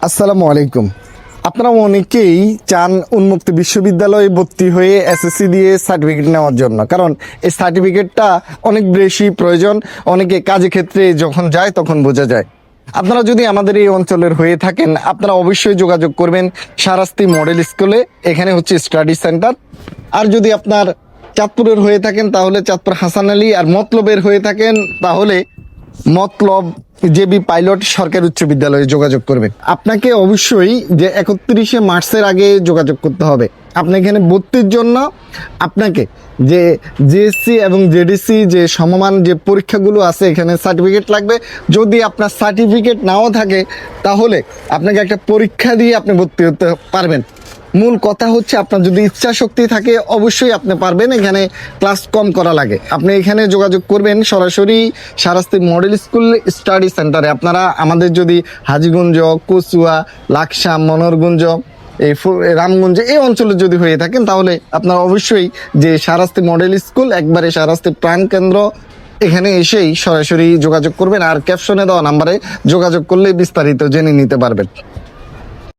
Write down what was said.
আসসালামু আলাইকুম। আপনারা অনেকেই চান উন্মুক্ত বিশ্ববিদ্যালয়ে ভর্তি হয়ে এসএসসি দিয়ে সার্টিফিকেট নেওয়ার জন্য, কারণ এই সার্টিফিকেটটা অনেক বেশি প্রয়োজন। অনেকে কাজে ক্ষেত্রে যখন যায় তখন বোঝা যায়। আপনারা যদি আমাদের এই অঞ্চলের হয়ে থাকেন, আপনারা অবশ্যই যোগাযোগ করবেন শাহরাস্তি মডেল স্কুলে। এখানে হচ্ছে স্টাডি সেন্টার। আর যদি আপনার চাঁদপুরের হয়ে থাকেন তাহলে চাঁদপুর হাসান আলী, আর মতলবের হয়ে থাকেন তাহলে মতলব জেবি পাইলট সরকারি উচ্চ বিদ্যালয়ে যোগাযোগ করবেন। আপনাকে অবশ্যই যে 31শে মার্চের আগে যোগাযোগ করতে হবে। আপনি এখানে ভর্তির জন্য আপনাকে যে জিএসসি এবং জেডিসি যে সমমান যে পরীক্ষাগুলো আছে এখানে সার্টিফিকেট লাগবে। যদি আপনার সার্টিফিকেট নাও থাকে তাহলে আপনাকে একটা পরীক্ষা দিয়ে আপনি ভর্তি হতে পারবেন। মূল কথা হচ্ছে আপনার যদি ইচ্ছা শক্তি থাকে অবশ্যই আপনি পারবেন। এখানে ক্লাস কম করা লাগে। আপনি এখানে যোগাযোগ করবেন সরাসরি শাহরাস্তি মডেল স্কুল স্টাডি সেন্টারে। আপনারা আমাদের যদি হাজীগঞ্জ, কচুয়া, লাকসাম, মনোহরগঞ্জ, এই রামগঞ্জ এই অঞ্চলে যদি হয়ে থাকেন তাহলে আপনারা অবশ্যই যে শাহরাস্তি মডেল স্কুল একবারে শাহরাস্তি প্রাণকেন্দ্র এখানে এসেই সরাসরি যোগাযোগ করবেন। আর ক্যাপশনে দেওয়া নাম্বারে যোগাযোগ করলে বিস্তারিত জেনে নিতে পারবেন।